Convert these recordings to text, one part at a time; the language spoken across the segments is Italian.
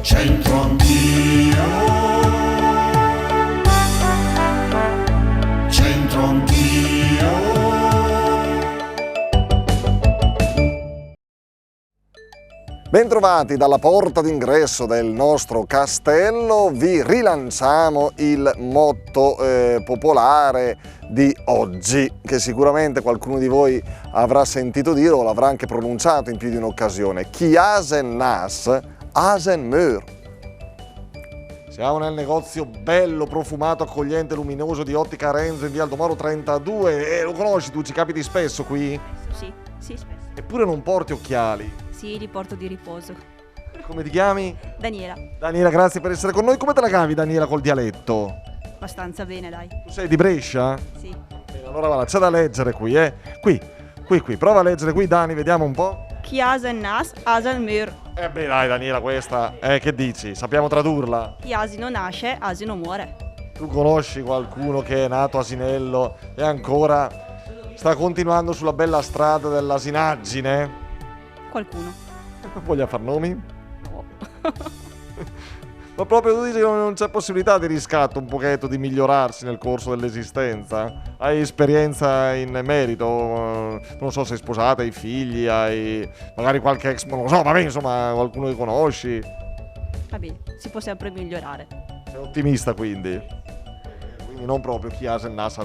C'entro anch'io, c'entro anch'io. Bentrovati dalla porta d'ingresso del nostro castello, vi rilanciamo il motto popolare di oggi, che sicuramente qualcuno di voi avrà sentito dire o l'avrà anche pronunciato in più di un'occasione. Chi asen nas, asen mör. Siamo nel negozio bello, profumato, accogliente, luminoso di Ottica Renzo in via Aldomoro 32. Lo conosci tu? Ci capiti spesso qui? Sì, spesso. Eppure non porti occhiali. Sì, li porto di riposo. Come ti chiami? Daniela, Daniela, grazie per essere con noi. Come te la cavi, Daniela, col dialetto? abbastanza bene, dai. Tu sei di Brescia? Sì. Bene, allora guarda, c'è da leggere qui, Qui, prova a leggere qui, Dani, vediamo un po'. Chi asen nas, asen mur. Beh, dai, Daniela, questa, che dici? Sappiamo tradurla? Chi asino nasce, asino muore. Tu conosci qualcuno che è nato asinello e ancora sta continuando sulla bella strada dell'asinaggine? Qualcuno. Voglia far nomi? No. Ma proprio tu dici che non c'è possibilità di riscatto, un pochetto di migliorarsi nel corso dell'esistenza? Hai esperienza in merito? Non so, sei sposata, hai figli, hai magari qualche ex, non lo so, vabbè, insomma, qualcuno che conosci. Va bene, si può sempre migliorare. Sei ottimista quindi? Quindi non proprio chi ha il nas,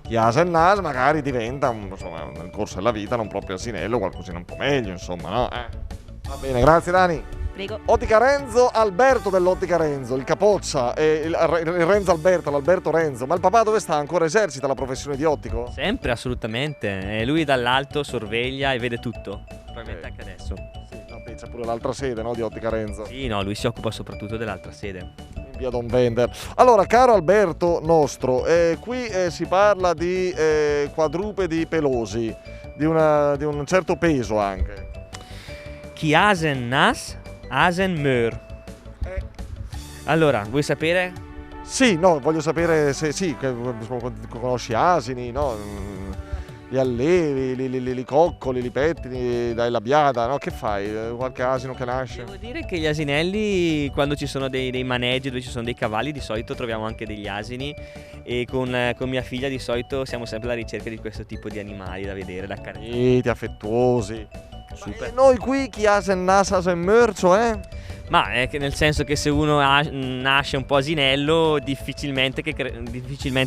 chi ha il nas magari diventa, insomma, nel corso della vita non proprio asinello, qualcosina un po' meglio, insomma, no? Va bene, grazie Dani. Prego. Ottica Renzo, Alberto dell'Ottica Renzo, il capoccia, il Renzo Alberto, l'Alberto Renzo. Ma il papà dove sta? Ancora esercita la professione di ottico? Sempre, assolutamente. E lui dall'alto sorveglia e vede tutto. Probabilmente anche adesso. Sì, vabbè, c'è pure l'altra sede, no, di Ottica Renzo. Sì, no, lui si occupa soprattutto dell'altra sede. In via Don Vender. Allora, caro Alberto nostro, qui si parla di quadrupedi pelosi, di un certo peso anche. Chi asen nas, asen mör. Allora, vuoi sapere? Sì, no, voglio sapere se sì, conosci asini, no? Li allevi, li coccoli, li pettini, dai la biada, no? Che fai? Qualche asino che nasce? Devo dire che gli asinelli, quando ci sono dei maneggi dove ci sono dei cavalli, di solito troviamo anche degli asini e con mia figlia di solito siamo sempre alla ricerca di questo tipo di animali da vedere, da accarezzare. Sì, affettuosi. Super. E noi qui chi asen nas, asen mör, cioè? Ma è che nel senso che se uno nasce un po' asinello, difficilmente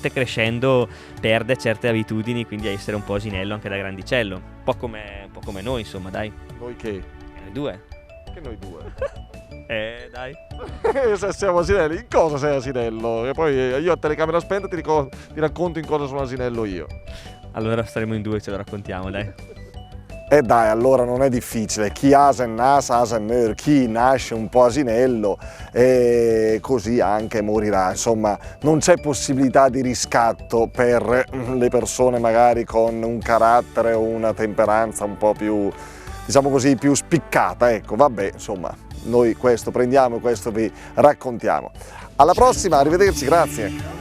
crescendo perde certe abitudini, quindi a essere un po' asinello anche da grandicello. Un po' come noi, insomma, dai. Noi che? Noi due. Che noi due? Dai. Se siamo asinelli, in cosa sei asinello? E poi io a telecamera spenta ti racconto in cosa sono asinello io. Allora staremo in due, ce lo raccontiamo, dai. E dai, allora non è difficile, chi asen nas, asen mör, chi nasce un po' asinello e così anche morirà, insomma non c'è possibilità di riscatto per le persone magari con un carattere o una temperanza un po' più, diciamo così, più spiccata, ecco, vabbè, insomma, noi questo prendiamo e questo vi raccontiamo. Alla prossima, arrivederci, grazie.